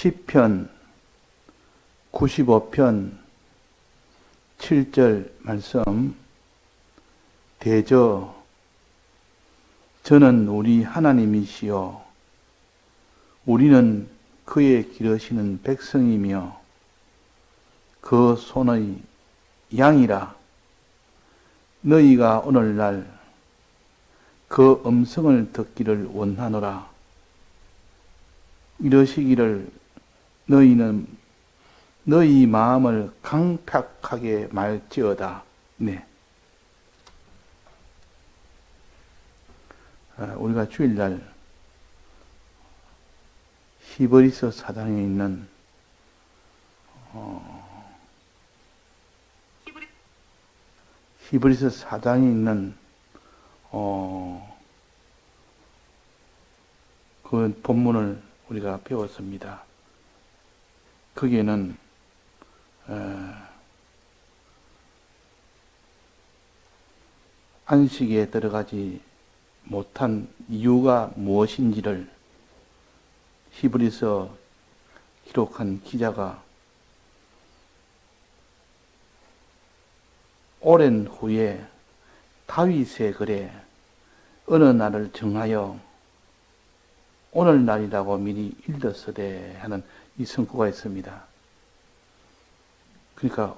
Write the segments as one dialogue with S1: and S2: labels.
S1: 시편 95편 7절 말씀. 대저 저는 우리 하나님이시요 우리는 그의 기르시는 백성이며 그 손의 양이라. 너희가 오늘날 그 음성을 듣기를 원하노라. 이러시기를 너희는 너희 마음을 강팍하게 말지어다. 네. 우리가 주일날 히브리서 4장에 있는 히브리서 4장에 있는 그 본문을 우리가 배웠습니다. 거기에는 안식에 들어가지 못한 이유가 무엇인지를 히브리서 기록한 기자가 오랜 후에 다윗의 글에 어느 날을 정하여 오늘날이라고 미리 일렀으되 하는 이 성구가 있습니다. 그러니까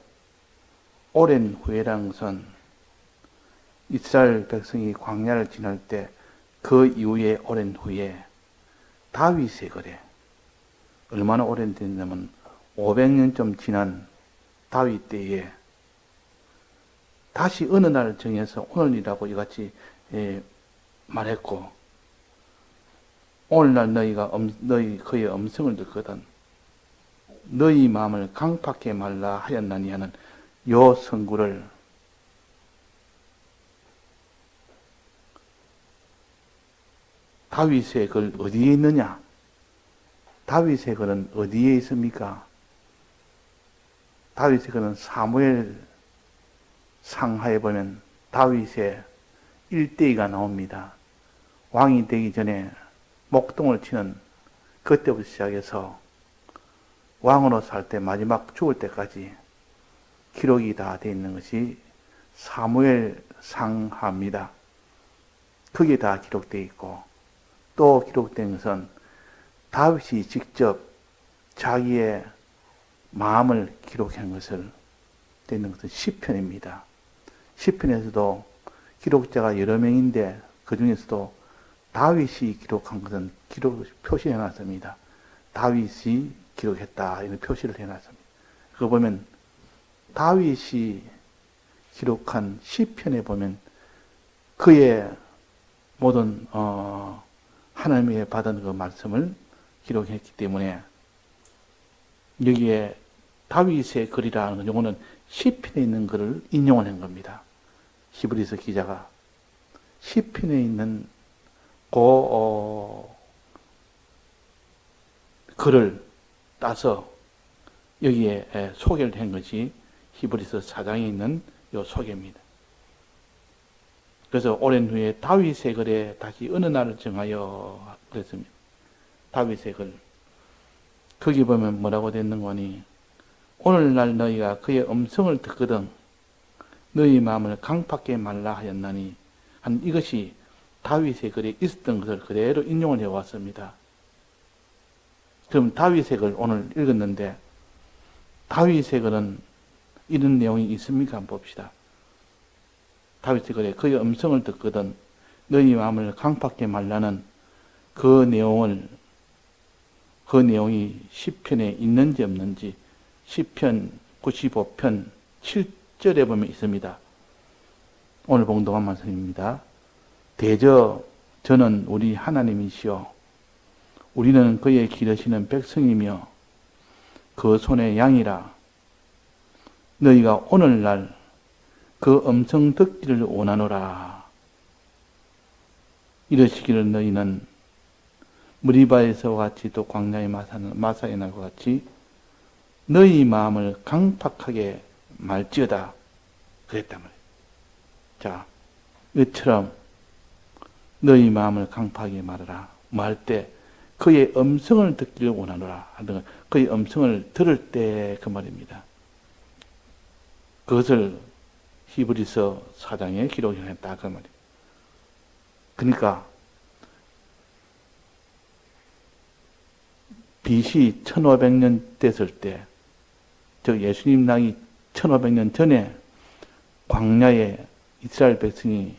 S1: 오랜 후에라는 것은 이스라엘 백성이 광야를 지날 때 그 이후에 오랜 후에 다윗의 글에 얼마나 오래됐냐면 500년쯤 지난 다윗 때에 다시 어느 날을 정해서 오늘이라고 이같이 말했고, 오늘날 너희 그의 음성을 듣거든 너희 마음을 강팍하게 말라 하였나니 하는 요 성구를 다윗의 글 어디에 있느냐? 다윗의 글은 어디에 있습니까? 다윗의 글은 사무엘 상하에 보면 다윗의 일대기가 나옵니다. 왕이 되기 전에 목동을 치는 그때부터 시작해서 왕으로 살 때 마지막 죽을 때까지 기록이 다 되어 있는 것이 사무엘 상하입니다. 그게 다 기록되어 있고, 또 기록된 것은 다윗이 직접 자기의 마음을 기록한 것을 되는 것은 시편입니다. 시편에서도 기록자가 여러 명인데 그 중에서도 다윗이 기록한 것은 표시해 놨습니다. 다윗이 기록했다 이런 표시를 해놨습니다. 그거 보면 다윗이 기록한 시편에 보면 그의 모든 하나님의 받은 그 말씀을 기록했기 때문에 여기에 다윗의 글이라는 경우는 시편에 있는 글을 인용을 한 겁니다. 히브리서 기자가 시편에 있는 글을 따서 여기에 소개를 한 것이 히브리서 4장에 있는 요 소개입니다. 그래서 오랜 후에 다윗의 글에 다시 어느 날을 정하여 그랬습니다. 다윗의 글. 거기 보면 뭐라고 됐는 거니? 오늘날 너희가 그의 음성을 듣거든 너희 마음을 강팍하게 말라 하였나니 한 이것이 다윗의 글에 있었던 것을 그대로 인용을 해왔습니다. 그럼 다윗의 글 오늘 읽었는데 다윗의 글은 이런 내용이 있습니까? 한번 봅시다. 다윗의 글에 그의 음성을 듣거든 너희 마음을 강팍하게 말라는 그 내용이 시편에 있는지 없는지 시편 95편 7절에 보면 있습니다. 오늘 봉독한 말씀입니다. 대저 저는 우리 하나님이시요 우리는 그의 기르시는 백성이며 그 손의 양이라. 너희가 오늘날 그 음성 듣기를 원하노라. 이러시기를 너희는 무리바에서와 같이 또 광야의 마사에 날과 같이 너희 마음을 강팍하게 말지어다 그랬단 말이에요. 자, 이처럼 너희 마음을 강팍하게 말하라. 말 때 그 그의 음성을 듣기를 원하노라 하는 그의 음성을 들을 때 그 말입니다. 그것을 히브리서 4장에 기록했다 그 말이에요. 그러니까 BC 1500년 됐을 때, 즉 예수님 나기 1500년 전에 광야에 이스라엘 백성이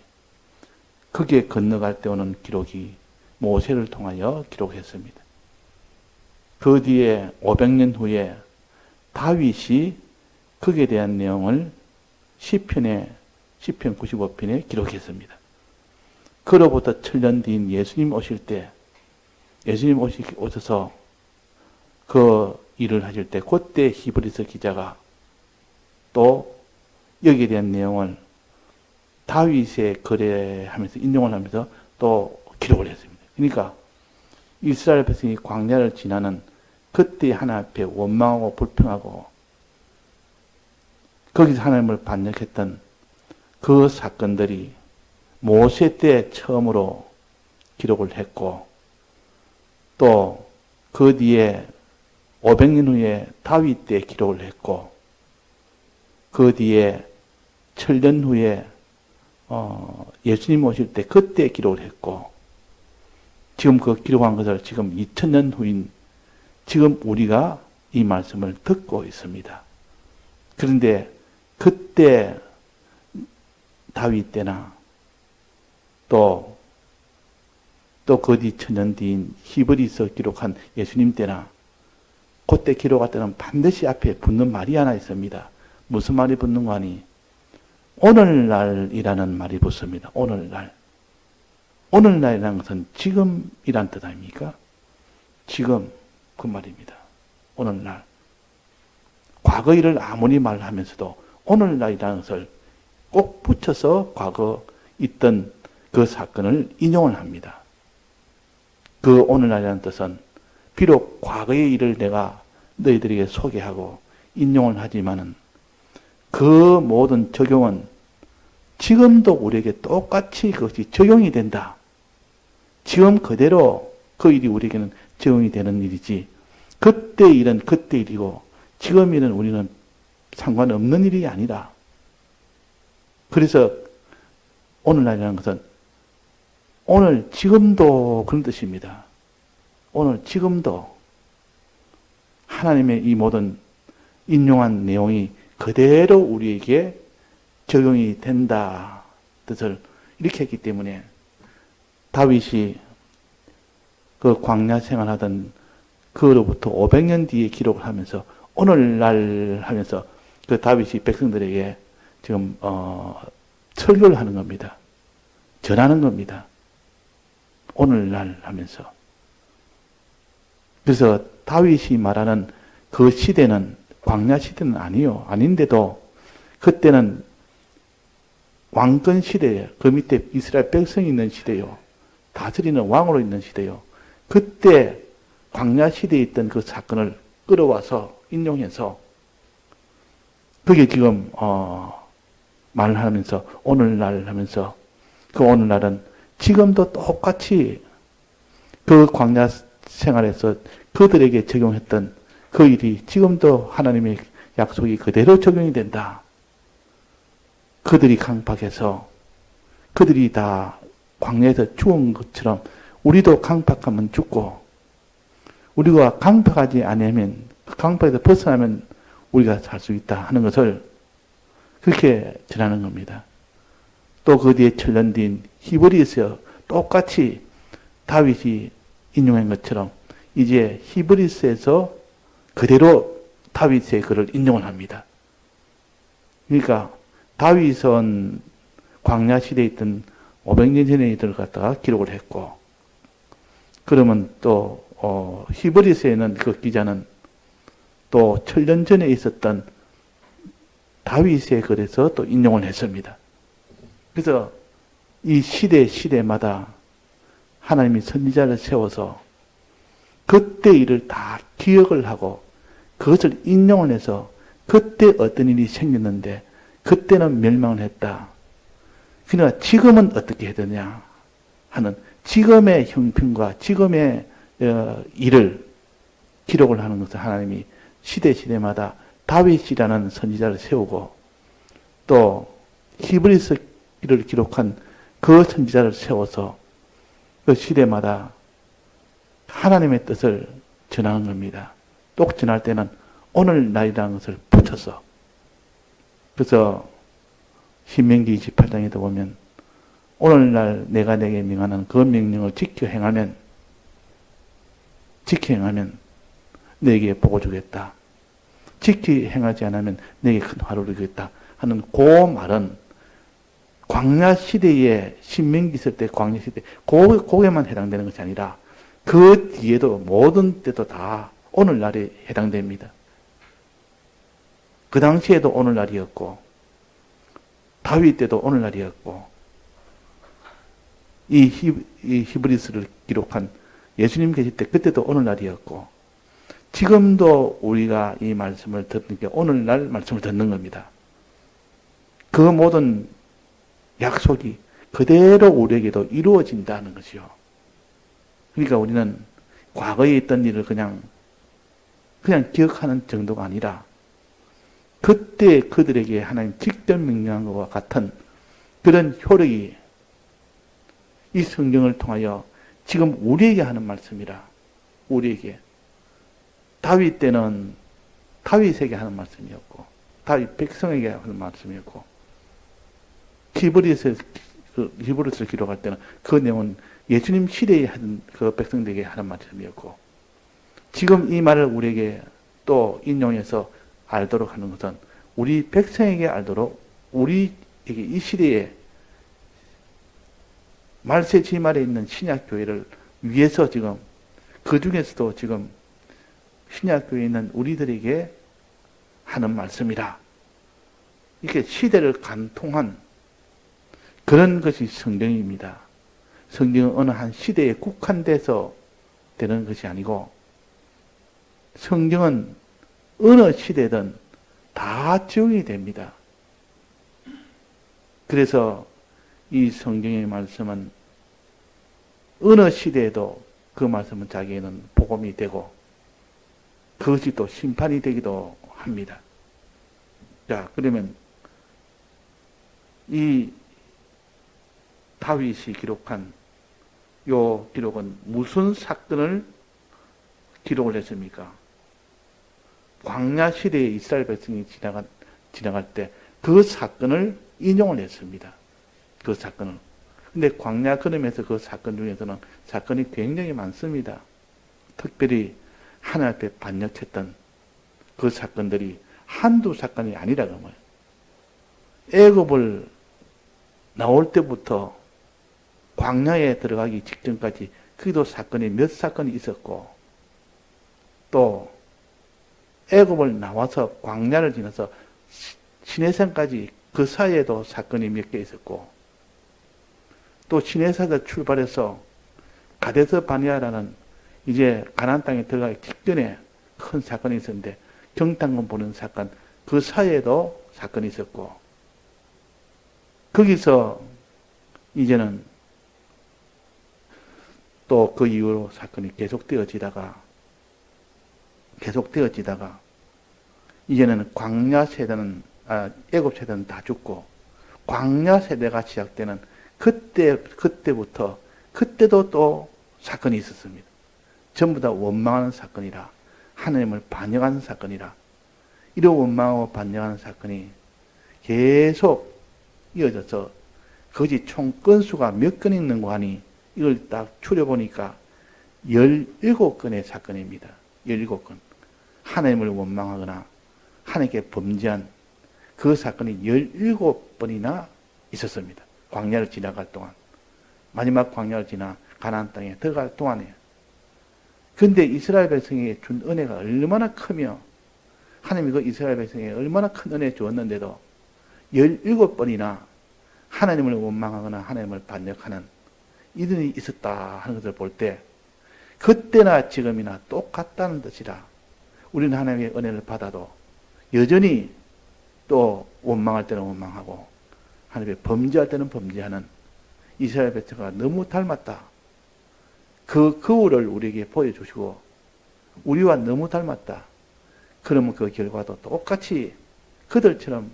S1: 거기에 건너갈 때 오는 기록이 모세를 통하여 기록했습니다. 그 뒤에 500년 후에 다윗이 거기에 대한 내용을 시편 95편에 기록했습니다. 그로부터 7년 뒤인 예수님 오실 때, 예수님 오셔서 그 일을 하실 때, 그때 히브리서 기자가 또 여기에 대한 내용을 다윗의 거래하면서 인용을 하면서 또 기록을 했습니다. 그러니까 이스라엘 백성이 광야를 지나는 그때 하나님 앞에 원망하고 불평하고 거기서 하나님을 반역했던 그 사건들이 모세 때 처음으로 기록을 했고, 또 그 뒤에 500년 후에 다윗 때 기록을 했고, 그 뒤에 7년 후에 예수님 오실 때 그때 기록을 했고, 지금 그 기록한 것을 지금 2000년 후인 지금 우리가 이 말씀을 듣고 있습니다. 그런데 그때 다윗 때나 또 그 뒤 1000년 뒤인 히브리서 기록한 예수님 때나 그때 기록할 때는 반드시 앞에 붙는 말이 하나 있습니다. 무슨 말이 붙는 거 아니? 오늘날이라는 말이 붙습니다. 오늘날. 오늘날이라는 것은 지금이란 뜻 아닙니까? 지금 그 말입니다. 오늘날. 과거 일을 아무리 말하면서도 오늘날이라는 것을 꼭 붙여서 과거 있던 그 사건을 인용을 합니다. 그 오늘날이라는 뜻은 비록 과거의 일을 내가 너희들에게 소개하고 인용을 하지만은 그 모든 적용은 지금도 우리에게 똑같이 그것이 적용이 된다. 지금 그대로 그 일이 우리에게는 적용이 되는 일이지, 그때 일은 그때 일이고 지금 일은 우리는 상관없는 일이 아니라. 그래서 오늘날이라는 것은 오늘 지금도 그런 뜻입니다. 오늘 지금도 하나님의 이 모든 인용한 내용이 그대로 우리에게 적용이 된다 뜻을 이렇게 했기 때문에 다윗이 그 광야 생활하던 그로부터 500년 뒤에 기록을 하면서 오늘날 하면서 그 다윗이 백성들에게 지금 설교를 하는 겁니다. 전하는 겁니다. 오늘날 하면서. 그래서 다윗이 말하는 그 시대는 광야 시대는 아니요. 아닌데도 그때는 왕권 시대예요. 그 밑에 이스라엘 백성이 있는 시대요. 다스리는 왕으로 있는 시대요. 그때 광야 시대에 있던 그 사건을 끌어와서 인용해서 그게 지금 말하면서 오늘날 하면서 그 오늘날은 지금도 똑같이 그 광야 생활에서 그들에게 적용했던 그 일이 지금도 하나님의 약속이 그대로 적용이 된다. 그들이 강팍해서 그들이 다 광야에서 죽은 것처럼 우리도 강팍하면 죽고, 우리가 강팍하지 않으면 강팍에서 벗어나면 우리가 살 수 있다 하는 것을 그렇게 전하는 겁니다. 또 그 뒤에 7년 뒤인 히브리서에 똑같이 다윗이 인용한 것처럼 이제 히브리서에서 그대로 다윗의 글을 인용을 합니다. 그러니까 다윗은 광야 시대에 있던 500년 전의 일을 갖다가 기록을 했고, 그러면 또 히브리서에는 그 기자는 또 7년 전에 있었던 다윗의 글에서 또 인용을 했습니다. 그래서 이 시대마다 하나님이 선지자를 세워서 그때 일을 다 기억을 하고 그것을 인용을 해서 그때 어떤 일이 생겼는데 그때는 멸망을 했다. 그러나 지금은 어떻게 해야 되냐 하는 지금의 형편과 지금의 일을 기록을 하는 것은 하나님이 시대마다 다윗이라는 선지자를 세우고 또 히브리서를 기록한 그 선지자를 세워서 그 시대마다 하나님의 뜻을 전하는 겁니다. 또 전할 때는 오늘날이라는 것을 붙여서. 그래서 신명기 28장에도 보면 오늘날 내가 내게 명하는 그 명령을 지켜 행하면 내게 복을 주겠다. 지켜 행하지 않으면 내게 큰 화를 주겠다 하는 그 말은 광야 시대에 신명기 있을 때 광야 시대 그게만 해당되는 것이 아니라 그 뒤에도 모든 때도 다 오늘날에 해당됩니다. 그 당시에도 오늘날이었고 다윗 때도 오늘날이었고 이 히브리서를 기록한 예수님 계실 때 그때도 오늘날이었고 지금도 우리가 이 말씀을 듣는 게 오늘날 말씀을 듣는 겁니다. 그 모든 약속이 그대로 우리에게도 이루어진다는 것이요. 그러니까 우리는 과거에 있던 일을 그냥 기억하는 정도가 아니라 그때 그들에게 하나님 직접 명령한 것과 같은 그런 효력이 이 성경을 통하여 지금 우리에게 하는 말씀이라. 우리에게. 다윗 때는 다윗에게 하는 말씀이었고 다윗 백성에게 하는 말씀이었고 히브리서를 기록할 때는 그 내용은 예수님 시대에 하던 그 백성들에게 하는 말씀이었고 지금 이 말을 우리에게 또 인용해서 알도록 하는 것은 우리 백성에게 알도록 우리에게 이 시대에 말세 지말에 있는 신약교회를 위해서 지금 그 중에서도 지금 신약교회에 있는 우리들에게 하는 말씀이라. 이렇게 시대를 관통한 그런 것이 성경입니다. 성경은 어느 한 시대에 국한돼서 되는 것이 아니고 성경은 어느 시대든 다 적용이 됩니다. 그래서 이 성경의 말씀은 어느 시대에도 그 말씀은 자기에는 복음이 되고 그것이 또 심판이 되기도 합니다. 자, 그러면 이 다윗이 기록한 요 기록은 무슨 사건을 기록을 했습니까? 광야 시대에 이스라엘 백성이 지나갈 때 그 사건을 인용을 했습니다. 그 사건을. 근데 광야 걸음에서 그 사건 중에서는 사건이 굉장히 많습니다. 특별히 하나님 앞에 반역했던 그 사건들이 한두 사건이 아니라 그러면 애굽을 나올 때부터 광야에 들어가기 직전까지 그기도 사건이 몇 사건이 있었고 또 애굽을 나와서 광야를 지나서 시내산까지 그 사이에도 사건이 몇 개 있었고 또 시내산에서 출발해서 가데스 바네아라는 이제 가나안 땅에 들어가기 직전에 큰 사건이 있었는데 경탄금 보는 사건 그 사이에도 사건이 있었고 거기서 이제는 또 그 이후로 사건이 계속되어지다가 이제는 광야 세대는 애굽 세대는 다 죽고 광야 세대가 시작되는 그때부터 그때도 또 사건이 있었습니다. 전부 다 원망하는 사건이라 하나님을 반역하는 사건이라 이런 원망하고 반역하는 사건이 계속 이어져서 그것이 총 건수가 몇 건 있는 거 아니 이걸 딱 추려보니까 17건의 사건입니다. 17건. 하나님을 원망하거나 하나님께 범죄한 그 사건이 17번이나 있었습니다. 광야를 지나갈 동안. 마지막 광야를 지나 가나안 땅에 들어갈 동안에. 근데 이스라엘 백성에게 준 은혜가 얼마나 크며 하나님이 그 이스라엘 백성에게 얼마나 큰 은혜 주었는데도 17번이나 하나님을 원망하거나 하나님을 반역하는 이들이 있었다 하는 것을 볼 때 그때나 지금이나 똑같다는 뜻이라 우리는 하나님의 은혜를 받아도 여전히 또 원망할 때는 원망하고 하나님의 범죄할 때는 범죄하는 이스라엘 백성과 너무 닮았다. 그 거울을 우리에게 보여주시고 우리와 너무 닮았다. 그러면 그 결과도 똑같이 그들처럼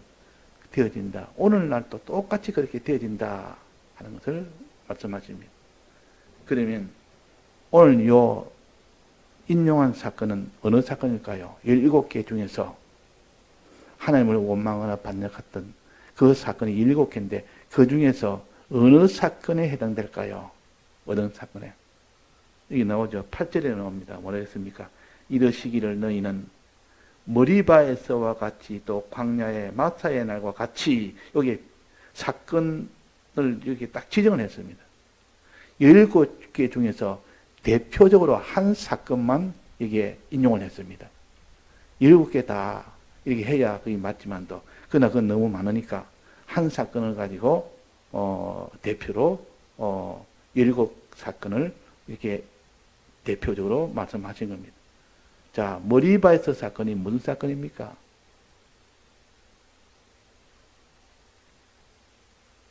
S1: 되어진다. 오늘날도 똑같이 그렇게 되어진다 하는 것을 말씀하십니다. 그러면 오늘 요 인용한 사건은 어느 사건일까요? 17개 중에서 하나님을 원망하거나 반역했던 그 사건이 7개인데 그 중에서 어느 사건에 해당될까요? 어떤 사건에? 여기 나오죠. 8절에 나옵니다. 뭐라 했습니까? 이르시기를 너희는 머리바에서와 같이 또 광야의 마사의 날과 같이 여기 사건을 여기 딱 지정을 했습니다. 17개 중에서 대표적으로 한 사건만 이게 인용을 했습니다. 17개 다 이렇게 해야 그게 맞지만도 그러나 그건 너무 많으니까 한 사건을 가지고 대표로 17사건을 이렇게 대표적으로 말씀하신 겁니다. 자, 머리바에서 사건이 무슨 사건입니까?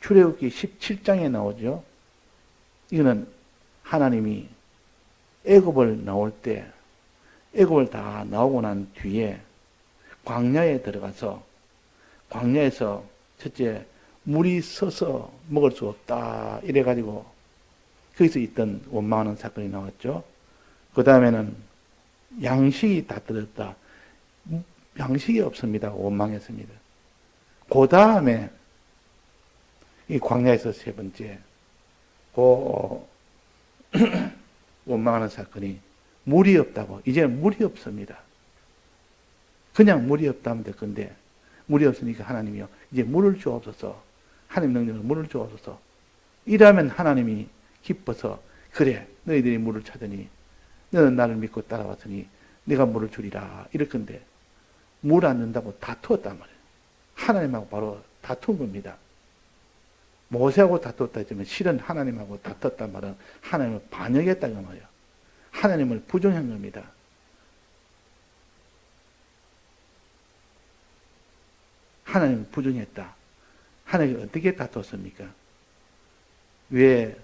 S1: 출애굽기 17장에 나오죠. 이거는 하나님이 애굽을 나올 때 애굽을 다 나오고 난 뒤에 광야에 들어가서 광야에서 첫째 물이 서서 먹을 수 없다 이래가지고 거기서 있던 원망하는 사건이 나왔죠. 그 다음에는 양식이 다 떨어졌다. 양식이 없습니다. 원망했습니다. 그 다음에 이 광야에서 세 번째 원망하는 사건이 물이 없다고. 이제는 물이 없습니다. 그냥 물이 없다면 될 건데 물이 없으니까 하나님이요 이제 물을 주옵소서. 하나님 능력으로 물을 주옵소서. 이러면 하나님이 기뻐서 그래 너희들이 물을 찾으니 너는 나를 믿고 따라왔으니 내가 물을 주리라 이럴 건데 물 안 준다고 다투었단 말이에요. 하나님하고 바로 다툰 겁니다. 모세하고 다투었다 했지만 실은 하나님하고 다퉜단 말은 하나님을 반역했다고 말이에요. 하나님을 부정한 겁니다. 하나님을 부정했다. 하나님이 어떻게 다퉜습니까? 왜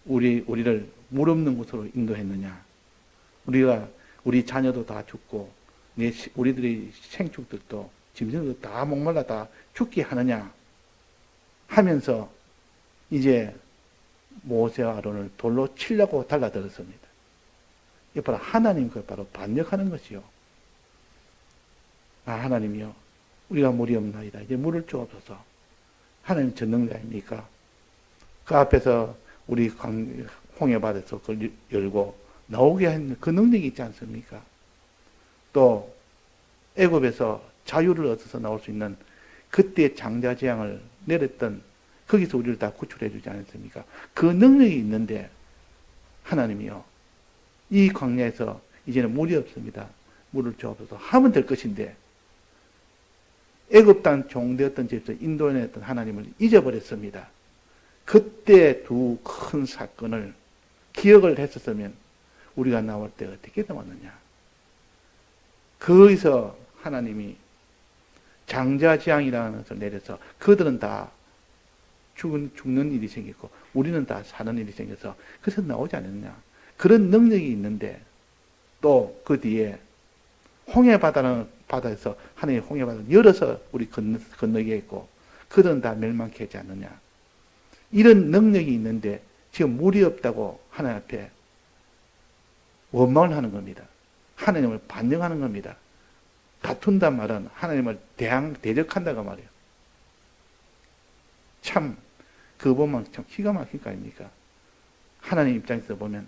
S1: 우리를 물 없는 곳으로 인도했느냐? 우리 자녀도 다 죽고 우리들의 생축들도 짐승들도 다 목말라 다 죽게 하느냐? 하면서 이제 모세와 아론을 돌로 치려고 달라들었습니다. 이게 바로 하나님 그 바로 반역하는 것이요. 아 하나님이요, 우리가 물이 없나이다. 이제 물을 주옵소서. 하나님 전능자입니까? 그 앞에서 우리 홍해바다에서 그걸 열고 나오게 한 그 능력이 있지 않습니까? 또 애굽에서 자유를 얻어서 나올 수 있는 그때 장자재앙을 내렸던 거기서 우리를 다 구출해 주지 않았습니까? 그 능력이 있는데 하나님이요 이 광야에서 이제는 물이 없습니다. 물을 주옵소서 하면 될 것인데 애굽 땅 종되었던 집에서 인도해냈던 하나님을 잊어버렸습니다. 그때 두 큰 사건을 기억을 했었으면 우리가 나올 때 어떻게 나왔느냐. 거기서 하나님이 장자재앙이라는 것을 내려서 그들은 다 죽는 일이 생겼고 우리는 다 사는 일이 생겨서 그래서 나오지 않았냐. 그런 능력이 있는데 또 그 뒤에 바다에서 하나님의 홍해바다를 열어서 우리 건너게 했고 그들은 다 멸망케 하지 않느냐. 이런 능력이 있는데 지금 물이 없다고 하나님 앞에 원망을 하는 겁니다. 하나님을 반영하는 겁니다. 다툰단 말은 하나님을 대적한다고 말이에요. 참, 그거 보면 참 기가 막힐 거 아닙니까? 하나님 입장에서 보면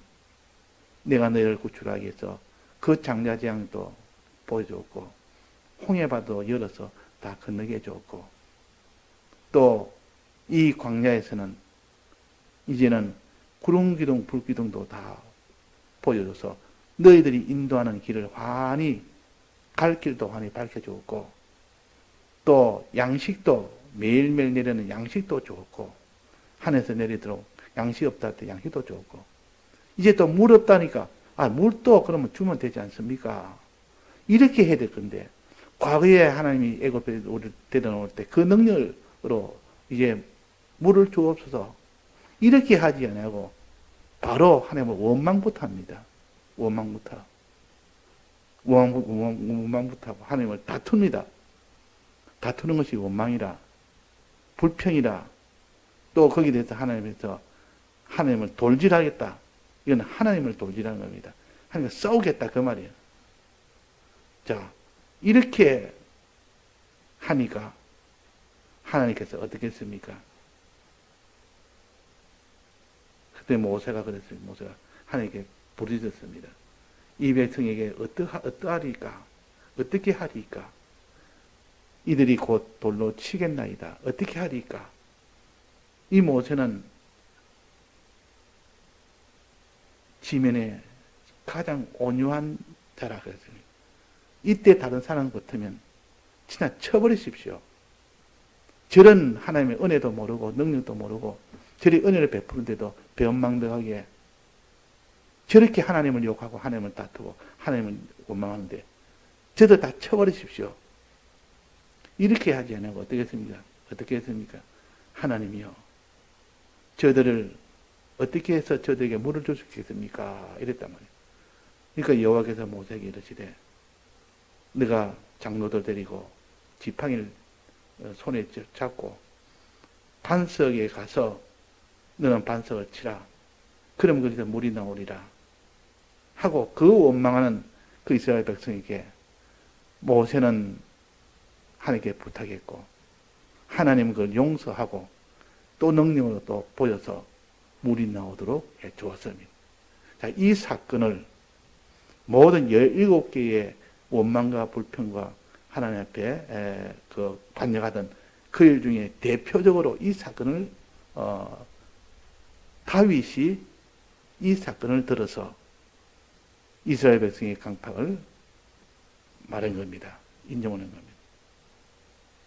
S1: 내가 너희를 구출하기 위해서 그 장자재앙도 보여줬고 홍해바다도 열어서 다 건너게 해줬고 또 이 광야에서는 이제는 구름기둥 불기둥도 다 보여줘서 너희들이 인도하는 길을 환히 갈 길도 환히 밝혀주었고 또 양식도 매일매일 내리는 양식도 주었고 하늘에서 내리도록 양식 없다 할 때 양식도 주었고 이제 또 물 없다니까 물도 그러면 주면 되지 않습니까? 이렇게 해야 될 건데 과거에 하나님이 애굽에 우리를 데려놓을 때 그 능력으로 이제 물을 주옵소서 이렇게 하지 않고 바로 하나님을 원망부터 합니다. 원망부터 하고 하나님을 다툽니다. 다투는 것이 원망이라, 불평이라, 또 거기에 대해서 하나님을 돌질하겠다. 이건 하나님을 돌질하는 겁니다. 하나님과 싸우겠다 그 말이에요. 자, 이렇게 하니까 하나님께서 어떻게 했습니까? 그때 모세가 그랬어요. 모세가 하나님께 부르짖었습니다. 이 백성에게 어떠하리까? 어떻게 하리까? 이들이 곧 돌로 치겠나이다. 어떻게 하리까? 이 모세는 지면에 가장 온유한 자라 그랬습니다. 이때 다른 사람 같으면 진짜 쳐버리십시오. 저런 하나님의 은혜도 모르고 능력도 모르고 저리 은혜를 베푸는데도 배은망덕하게 저렇게 하나님을 욕하고 하나님을 다투고 하나님을 원망하는데 저도 다 쳐버리십시오. 이렇게 하지 않고 어떻게 했습니까? 하나님이요. 저들을 어떻게 해서 저들에게 물을 줄 수 있겠습니까? 이랬단 말이에요. 그러니까 여호와께서 모세에게 이르시되 네가 장로들 데리고 지팡이를 손에 잡고 반석에 가서 너는 반석을 치라. 그럼 거기서 물이 나오리라. 하고 그 원망하는 그 이스라엘 백성에게 모세는 하나님께 부탁했고 하나님은 그걸 용서하고 또 능력으로 또 보여서 물이 나오도록 해 주었습니다. 자, 이 사건을 모든 17개의 원망과 불평과 하나님 앞에 반역하던 그 일 중에 대표적으로 이 사건을 다윗이 이 사건을 들어서 이스라엘 백성의 강팍을 말한 겁니다. 인정하는 겁니다.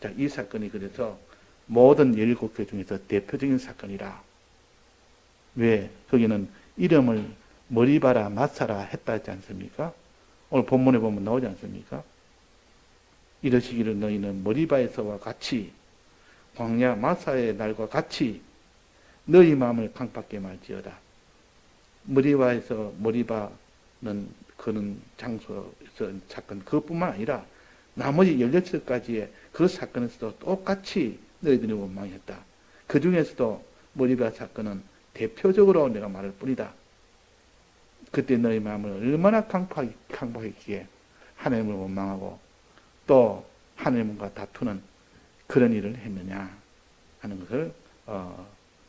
S1: 자, 이 사건이 그래서 모든 17개 중에서 대표적인 사건이라. 왜? 거기는 이름을 머리바라 마사라 했다 했지 않습니까? 오늘 본문에 보면 나오지 않습니까? 이러시기를 너희는 머리바에서와 같이 광야 마사의 날과 같이 너희 마음을 강팍게 말지어다. 머리바는 그는 장소에서 사건 그것뿐만 아니라 나머지 16가지의 그 사건에서도 똑같이 너희들이 원망했다. 그 중에서도 머리바 사건은 대표적으로 내가 말할 뿐이다. 그때 너희 마음을 얼마나 강팍했기에 하나님을 원망하고 또 하나님과 다투는 그런 일을 했느냐 하는 것을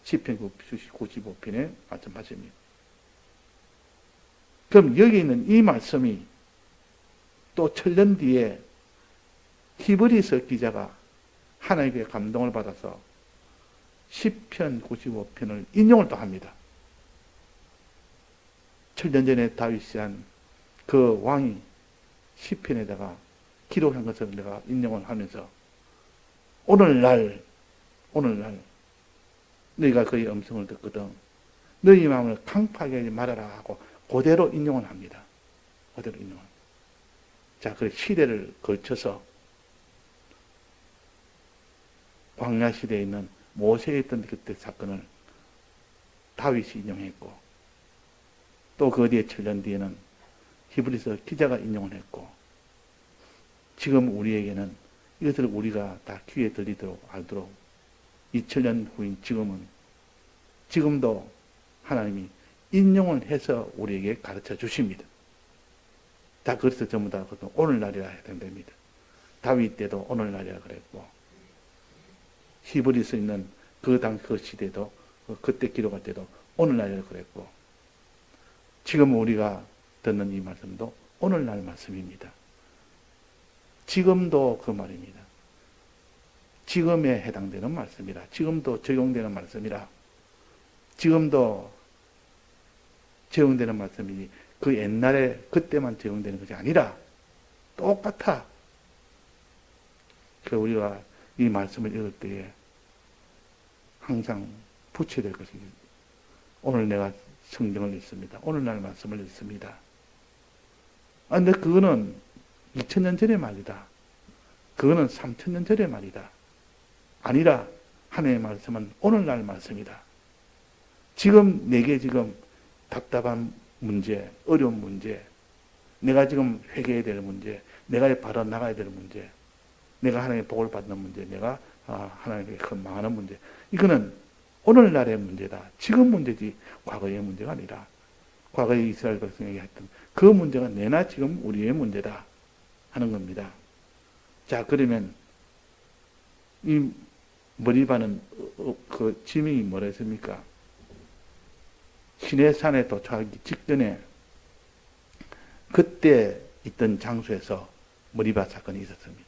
S1: 시편 95편에 말씀하십니다. 그럼 여기 있는 이 말씀이 또 천년 뒤에 히브리서 기자가 하나님께 감동을 받아서 시편 95편을 인용을 또 합니다. 천년 전에 다윗이 한 그 왕이 시편에다가 기록한 것을 내가 인용을 하면서 오늘날 너희가 그의 음성을 듣거든 너희 마음을 강팍하게 하지 말아라 하고 그대로 인용을 합니다. 그대로 인용을 합니다. 자, 그 시대를 걸쳐서 광야 시대에 있는 모세에 있던 그때 사건을 다윗이 인용했고 또 그 뒤에 7년 뒤에는 히브리서 기자가 인용을 했고 지금 우리에게는 이것을 우리가 다 귀에 들리도록 알도록 2000년 후인 지금도 하나님이 인용을 해서 우리에게 가르쳐 주십니다. 다 그래서 전부 다 오늘날이라 해당됩니다. 다윗 때도 오늘날이라 그랬고 히브리서 있는 그 시대도 그때 기록할 때도 오늘날이라 그랬고 지금 우리가 듣는 이 말씀도 오늘날 말씀입니다. 지금도 그 말입니다. 지금에 해당되는 말씀이라. 지금도 적용되는 말씀이라. 지금도 적용되는 말씀이니 그 옛날에 그때만 적용되는 것이 아니라 똑같아. 그 우리가 이 말씀을 읽을 때에 항상 붙여야 될 것이 오늘 내가 성경을 읽습니다. 오늘날 말씀을 읽습니다. 근데 그거는 2000년 전의 말이다. 그거는 3000년 전의 말이다. 아니라 하나님의 말씀은 오늘날 말씀이다. 지금 내게 지금 답답한 문제, 어려운 문제, 내가 지금 회개해야 될 문제, 내가 바로 나가야 될 문제, 내가 하나님의 복을 받는 문제, 내가 하나님께 헌망하는 문제. 이거는 오늘날의 문제다. 지금 문제지 과거의 문제가 아니라 과거의 이스라엘 백성에게 했던 그 문제가 내나 지금 우리의 문제다 하는 겁니다. 자, 그러면 이 머리바는 그 지명이 뭐라 했습니까? 시내산에 도착하기 직전에 그때 있던 장소에서 머리바 사건이 있었습니다.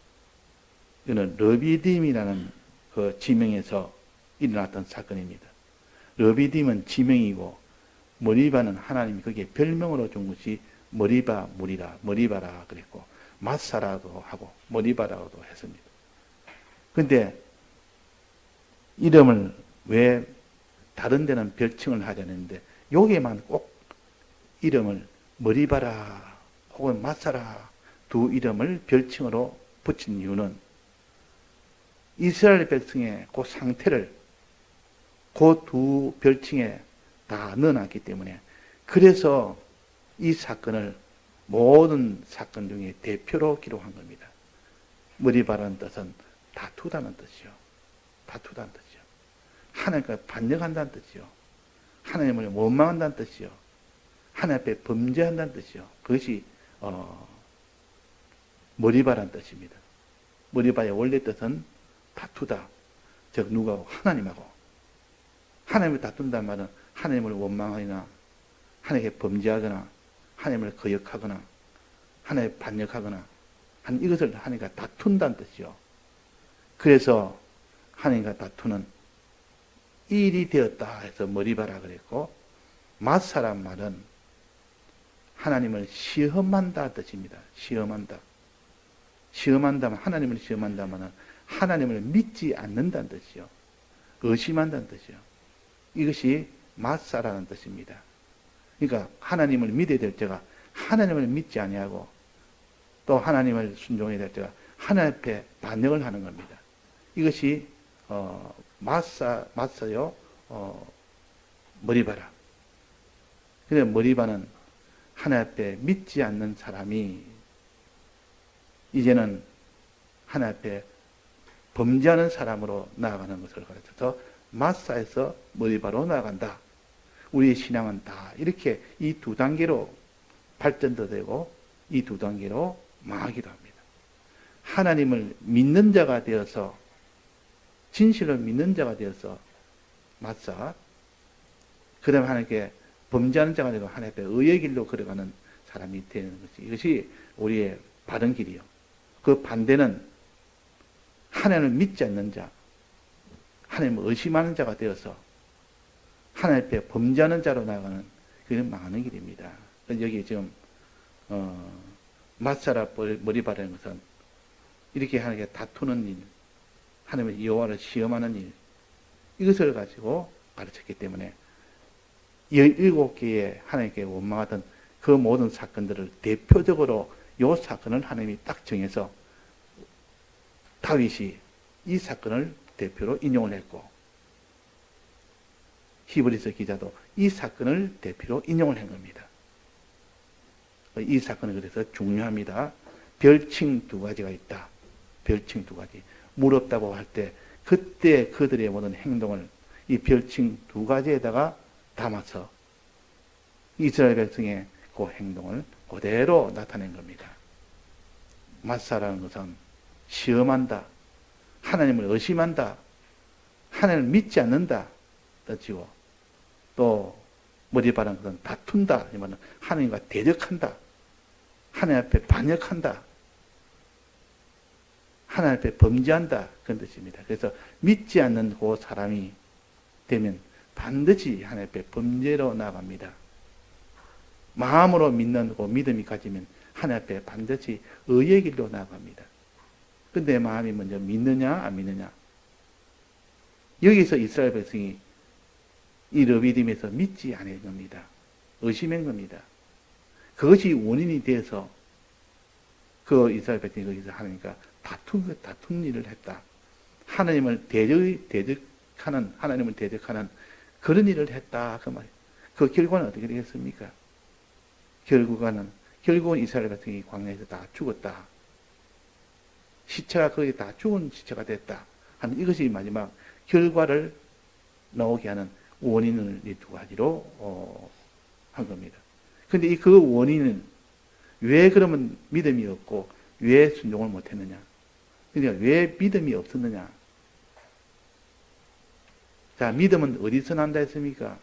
S1: 이거는 러비딤이라는 그 지명에서 일어났던 사건입니다. 러비딤은 지명이고 머리바는 하나님이 거기에 별명으로 준 것이 머리바 물이라, 머리바라 그랬고 마사라도 하고 머리바라고도 했습니다. 근데 이름을 왜 다른 데는 별칭을 하자는데 여기에만 꼭 이름을 머리바라 혹은 마사라 두 이름을 별칭으로 붙인 이유는 이스라엘 백성의 그 상태를 그 두 별칭에 다 넣어놨기 때문에 그래서 이 사건을 모든 사건 중에 대표로 기록한 겁니다. 머리바라는 뜻은 다투다는 뜻이요. 다투다는 뜻이요. 하나님과 반역한다는 뜻이요. 하나님을 원망한다는 뜻이요. 하나님 앞에 범죄한다는 뜻이요. 그것이 머리바라는 뜻입니다. 머리바의 원래 뜻은 다투다. 즉 누구하고? 하나님하고. 하나님을 다툰다는 말은 하나님을 원망하거나 하나님께 범죄하거나 하나님을 거역하거나 하나님에 반역하거나 하는 이것을 하나님과 다툰다는 뜻이요. 그래서 하나님과 다투는 일이 되었다 해서 머리바라 그랬고 마사란 말은 하나님을 시험한다 뜻입니다. 시험한다. 시험한다면 하나님을 시험한다면 하나님을 믿지 않는다는 뜻이요. 의심한다는 뜻이요. 이것이 마사라는 뜻입니다. 그러니까 하나님을 믿어야 될 때가 하나님을 믿지 아니하고 또 하나님을 순종해야 될 때가 하나님 앞에 반역을 하는 겁니다. 이것이 마사요 머리바라. 근데 머리바는 하나님 앞에 믿지 않는 사람이 이제는 하나님 앞에 범죄하는 사람으로 나아가는 것을 가르쳐서 마사에서 머리바로 나아간다. 우리의 신앙은 다 이렇게 이 두 단계로 발전도 되고 이 두 단계로 망하기도 합니다. 하나님을 믿는 자가 되어서 진실을 믿는 자가 되어서 마사, 그 다음에 하나님께 범죄하는 자가 되고 하나님 앞에 의의 길로 걸어가는 사람이 되는 것이 이것이 우리의 바른 길이요. 그 반대는 하나님을 믿지 않는 자, 하나님을 의심하는 자가 되어서 하나님 앞에 범죄하는 자로 나가는 그런 망하는 길입니다. 여기 지금 마사라 머리바라는 것은 이렇게 하나님께 다투는 일, 하나님의 여호와를 시험하는 일, 이것을 가지고 가르쳤기 때문에 17개의 하나님께 원망하던 그 모든 사건들을 대표적으로 이 사건을 하나님이 딱 정해서 다윗이 이 사건을 대표로 인용을 했고 히브리서 기자도 이 사건을 대표로 인용을 한 겁니다. 이 사건은 그래서 중요합니다. 별칭 두 가지가 있다. 별칭 두 가지. 무럽다고 할 때 그때 그들의 모든 행동을 이 별칭 두 가지에다가 담아서 이스라엘 백성의 그 행동을 그대로 나타낸 겁니다. 마사라는 것은 시험한다. 하나님을 의심한다. 하나님을 믿지 않는다. 뜻이고 또 머리바라는 것은 다툰다. 이 말은 하나님과 대적한다. 하나님 앞에 반역한다. 하나님 앞에 범죄한다. 그런 뜻입니다. 그래서 믿지 않는 그 사람이 되면 반드시 하나님 앞에 범죄로 나갑니다. 마음으로 믿는 그 믿음이 가지면 하나님 앞에 반드시 의의 길로 나갑니다. 근데 마음이 먼저 믿느냐 안 믿느냐. 여기서 이스라엘 백성이 이 러비딤에서 믿지 않은 겁니다. 의심한 겁니다. 그것이 원인이 돼서 그 이스라엘 백성이 거기서 하나님과 다툰 일을 했다. 하나님을 대적하는, 하나님을 대적하는 그런 일을 했다. 그 말이에요. 그 결과는 어떻게 되겠습니까? 결국은 이스라엘 백성이 광야에서 다 죽었다. 시체가 거기 다 죽은 시체가 됐다 하는 이것이 마지막 결과를 나오게 하는 원인을 이 두 가지로 한 겁니다. 근데 그 원인은 왜 그러면 믿음이 없고 왜 순종을 못했느냐? 그러니까 왜 믿음이 없었느냐? 자, 믿음은 어디서 난다 했습니까?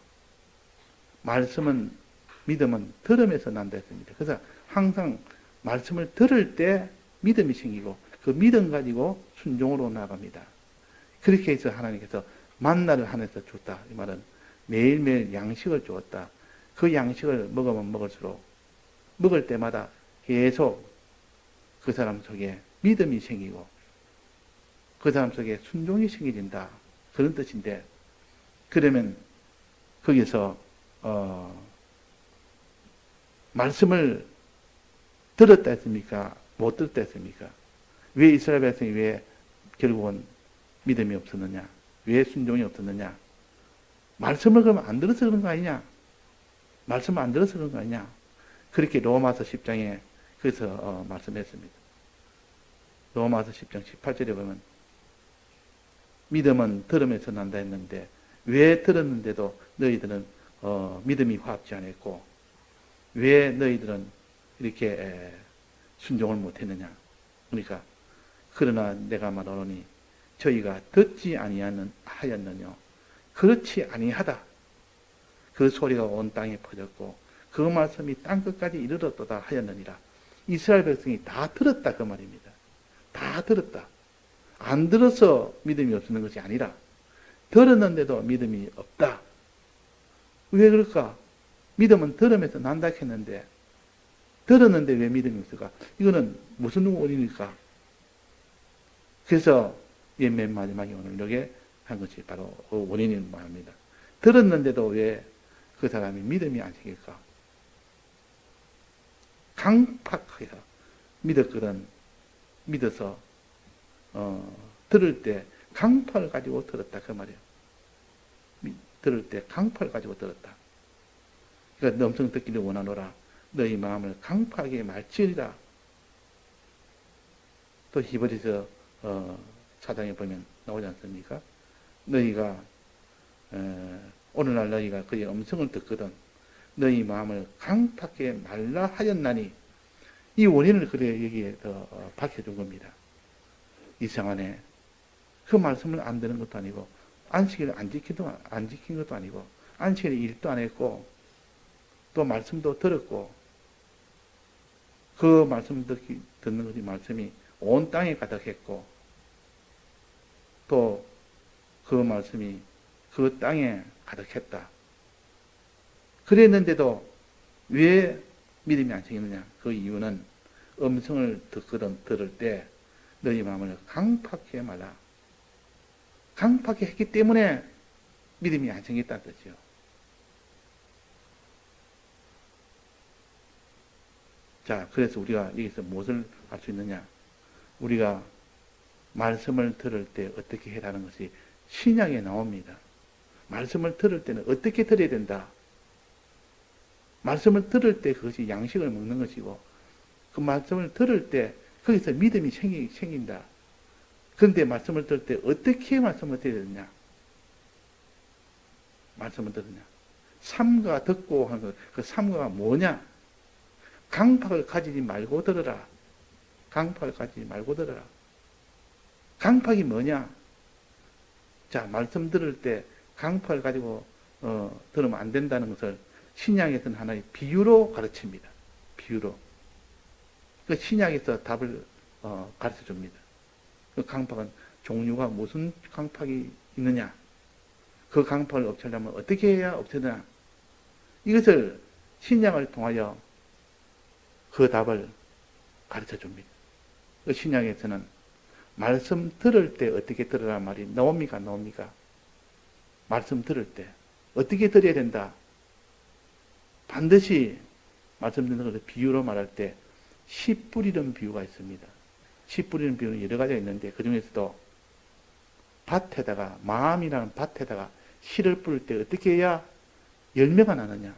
S1: 믿음은 들음에서 난다 했습니다. 그래서 항상 말씀을 들을 때 믿음이 생기고 그 믿음 가지고 순종으로 나갑니다. 그렇게 해서 하나님께서 만나를 하늘에서 줬다. 이 말은 매일매일 양식을 주었다. 그 양식을 먹으면 먹을수록 먹을 때마다 계속 그 사람 속에 믿음이 생기고 그 사람 속에 순종이 생겨진다. 그런 뜻인데 그러면 거기서 말씀을 들었다 했습니까? 못 들었다 했습니까? 왜 이스라엘 백성이 왜 결국은 믿음이 없었느냐? 왜 순종이 없었느냐? 말씀을 그러면 안 들어서 그런 거 아니냐? 말씀을 안 들어서 그런 거 아니냐? 그렇게 로마서 10장에 그래서 말씀했습니다. 로마서 10장 18절에 보면 믿음은 들음에서 난다 했는데 왜 들었는데도 너희들은 믿음이 화합지 않았고 왜 너희들은 이렇게 순종을 못했느냐? 그러니까 그러나 내가 말하노니 저희가 듣지 아니하였느뇨. 그렇지 아니하다. 그 소리가 온 땅에 퍼졌고 그 말씀이 땅끝까지 이르렀도다 하였느니라. 이스라엘 백성이 다 들었다 그 말입니다. 다 들었다. 안 들어서 믿음이 없는 것이 아니라 들었는데도 믿음이 없다. 왜 그럴까? 믿음은 들음에서 난다 했는데 들었는데 왜 믿음이 없을까? 이거는 무슨 원인일까? 그래서 맨 마지막에 오늘 여기에 한 것이 바로 그 원인을 말합니다. 들었는데도 왜 그 사람이 믿음이 안 생길까? 강팍하게 믿었거든. 믿어서 들을 때 강팍을 가지고 들었다 그 말이에요. 들을 때 강팍을 가지고 들었다. 그러니까 음성 듣기를 원하노라. 너희 마음을 강팍하게 말지으리라. 또 히브리서 4장에 보면 나오지 않습니까? 너희가 오늘날 너희가 그의 음성을 듣거든 너희 마음을 강팍하게 말라 하였나니 이 원인을 그래 여기에 더 밝혀준 겁니다. 이상하네. 그 말씀을 안 듣는 것도 아니고 안식일을 안 지킨 것도 아니고 안식일에 일도 안 했고 또 말씀도 들었고 그 말씀 듣는 것이 말씀이 온 땅에 가득했고 또 그 말씀이 그 땅에 가득했다. 그랬는데도 왜 믿음이 안 생기느냐? 그 이유는 음성을 들을 때 너희 마음을 강팍해 말라. 강팍해 했기 때문에 믿음이 안 생겼다는 뜻이요. 자, 그래서 우리가 여기서 무엇을 알 수 있느냐? 우리가 말씀을 들을 때 어떻게 해라는 것이 신약에 나옵니다. 말씀을 들을 때는 어떻게 들어야 된다. 말씀을 들을 때 그것이 양식을 먹는 것이고 그 말씀을 들을 때 거기서 믿음이 생긴다. 그런데 말씀을 들을 때 어떻게 말씀을 들어야 되느냐? 말씀을 들으냐? 삼가 듣고 하는 그 삼가가 뭐냐? 강팍을 가지지 말고 들어라. 강팍을 가지지 말고 들어라. 강팍이 뭐냐? 자, 말씀 들을 때 강팍을 가지고 들으면 안 된다는 것을 신약에서는 하나의 비유로 가르칩니다. 비유로. 그 신약에서 답을 가르쳐 줍니다. 그 강팍은 종류가 무슨 강팍이 있느냐? 그 강팍을 없애려면 어떻게 해야 없애느냐? 이것을 신약을 통하여 그 답을 가르쳐 줍니다. 그 신약에서는 말씀 들을 때 어떻게 들으라 말이 나옵니까? 나옵니까? 말씀 들을 때 어떻게 들어야 된다? 반드시 말씀 듣는 것을 비유로 말할 때 씨 뿌리는 비유가 있습니다. 씨 뿌리는 비유는 여러 가지가 있는데 그 중에서도 밭에다가 마음이라는 밭에다가 씨를 뿌릴 때 어떻게 해야 열매가 나느냐?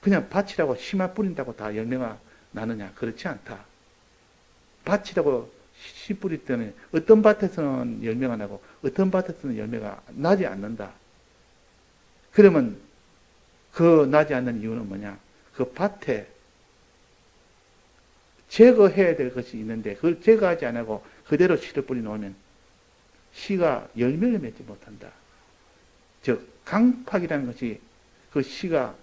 S1: 그냥 밭이라고 씨만 뿌린다고 다 열매가 나느냐? 그렇지 않다. 밭이라고 씨 뿌릴 때는 어떤 밭에서는 열매가 나고 어떤 밭에서는 열매가 나지 않는다. 그러면 그 나지 않는 이유는 뭐냐? 그 밭에 제거해야 될 것이 있는데 그걸 제거하지 않고 그대로 씨를 뿌려 놓으면 씨가 열매를 맺지 못한다. 즉 강팍이라는 것이 그 씨가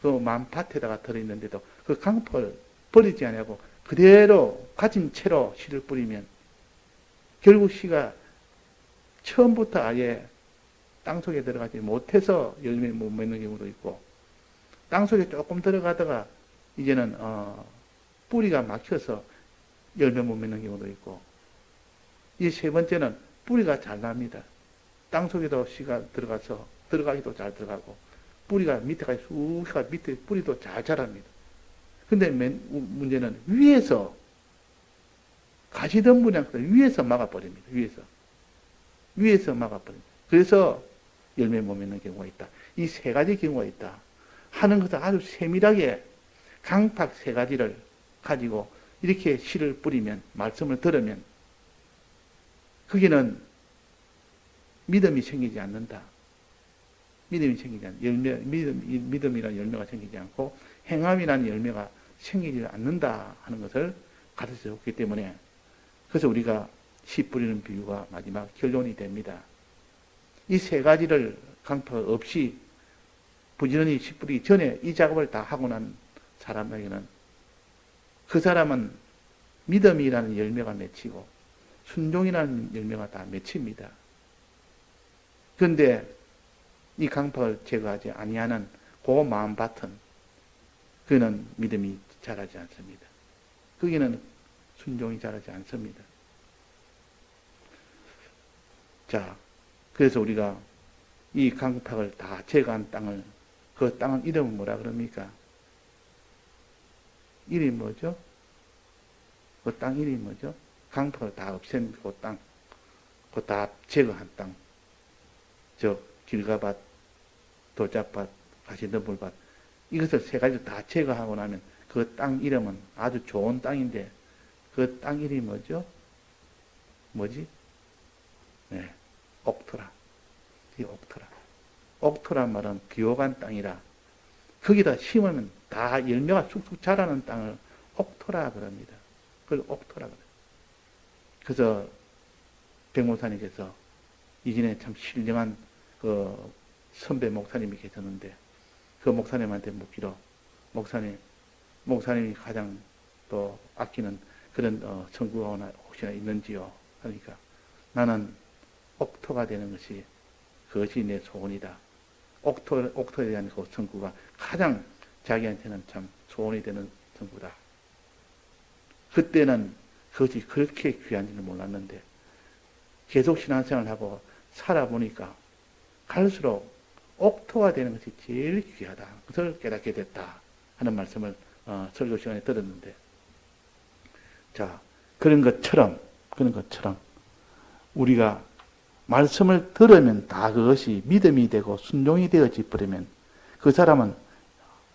S1: 그 만밭에다가 들어있는데도 그 강팍을 버리지 않고 그대로 가진 채로 씨를 뿌리면 결국 씨가 처음부터 아예 땅속에 들어가지 못해서 열매 못 맺는 경우도 있고 땅속에 조금 들어가다가 이제는 뿌리가 막혀서 열매 못 맺는 경우도 있고 이 세 번째는 뿌리가 잘 납니다. 땅속에도 씨가 들어가서 들어가기도 잘 들어가고 뿌리가 밑에까지 쑥 해가 밑에 뿌리도 잘 자랍니다. 근데 문제는 위에서 가시덤불이랑 위에서 막아버립니다. 위에서 막아버립니다. 그래서 열매 못 맺는 경우가 있다. 이 세 가지 경우가 있다. 하는 것을 아주 세밀하게 강팍 세 가지를 가지고 이렇게 씨를 뿌리면 말씀을 들으면 거기는 믿음이 생기지 않는다. 믿음이 생기지 않는다. 믿음이라는 열매가 생기지 않고 행함이라는 열매가 생기지 않는다 하는 것을 가르쳐 줬기 때문에 그래서 우리가 씨 뿌리는 비유가 마지막 결론이 됩니다. 이 세 가지를 강팍 없이 부지런히 씨 뿌리기 전에 이 작업을 다 하고 난 사람에게는 그 사람은 믿음이라는 열매가 맺히고 순종이라는 열매가 다 맺힙니다. 그런데 이 강팍을 제거하지 아니하는 그 마음밭은 그는 믿음이 자라지 않습니다. 거기는 순종이 자라지 않습니다. 자, 그래서 우리가 이 강팍을 다 제거한 땅을 그 땅은 이름은 뭐라 그럽니까? 이름이 뭐죠? 그 땅 이름이 뭐죠? 강팍을 다 없앤 그 땅, 그 다 제거한 땅. 즉 길가밭, 돌짝밭, 가시덤불밭 이것을 세 가지 다 제거하고 나면 그 땅 이름은 아주 좋은 땅인데 그 땅 이름이 뭐죠? 뭐지? 네, 옥토라. 이 옥토라. 옥토란 말은 비옥한 땅이라 거기다 심으면 다 열매가 쑥쑥 자라는 땅을 옥토라 그럽니다. 그걸 옥토라 그래요. 그래서 백목사님께서 이전에 참 신령한 그 선배 목사님이 계셨는데 그 목사님한테 묻기로 목사님이 가장 또 아끼는 그런 천구가 혹시나 있는지요? 하니까 나는 옥토가 되는 것이 그것이 내 소원이다. 옥토에 대한 그 천구가 가장 자기한테는 참 소원이 되는 천구다. 그때는 그것이 그렇게 귀한지는 몰랐는데 계속 신앙생활을 하고 살아보니까 갈수록 옥토가 되는 것이 제일 귀하다. 그것을 깨닫게 됐다 하는 말씀을 설교 시간에 들었는데 자 그런 것처럼 우리가 말씀을 들으면 다 그것이 믿음이 되고 순종이 되어지 버리면 그 사람은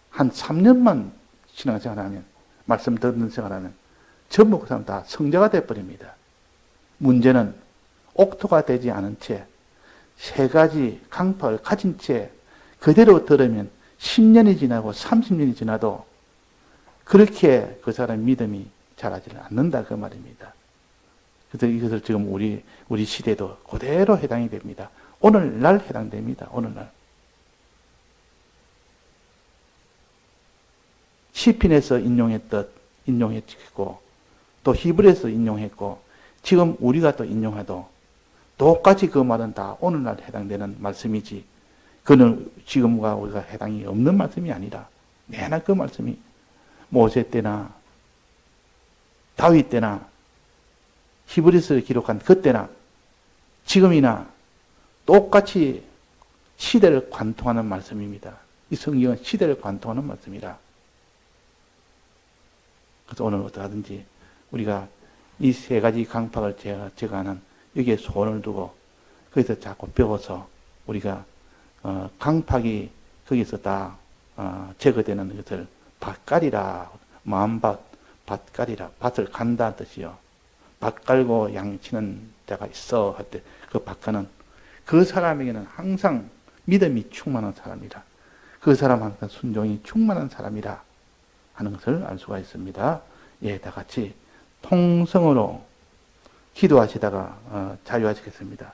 S1: 한 3년만 신앙생활하면 말씀 듣는 생활하면 전부 그 사람 다 성자가 되어버립니다. 문제는 옥토가 되지 않은 채 세 가지 강팍을 가진 채 그대로 들으면 10년이 지나고 30년이 지나도 그렇게 그 사람의 믿음이 자라지 않는다 그 말입니다. 그래서 이것을 지금 우리 시대도 그대로 해당이 됩니다. 오늘날 해당됩니다. 오늘날. 시편에서 인용했고 또 히브리에서 인용했고 지금 우리가 또 인용해도 똑같이 그 말은 다 오늘날 해당되는 말씀이지 그는 지금과 우리가 해당이 없는 말씀이 아니라 내나 그 말씀이 모세 때나 다윗 때나 히브리서를 기록한 그때나 지금이나 똑같이 시대를 관통하는 말씀입니다. 이 성경은 시대를 관통하는 말씀이라. 그래서 오늘 어떠하든지 우리가 이 세 가지 강팍을 제거하는 여기에 소원을 두고 거기서 자꾸 배워서 우리가 강팍이 거기서 다 제거되는 것을 밭갈이라, 마음밭, 밭갈이라, 밭을 간다는 뜻이요. 밭 갈고 양치는 자가 있어 할 때 그 밭가는 그 사람에게는 항상 믿음이 충만한 사람이라, 그 사람 항상 순종이 충만한 사람이라 하는 것을 알 수가 있습니다. 예, 다 같이 통성으로 기도하시다가 자유하시겠습니다.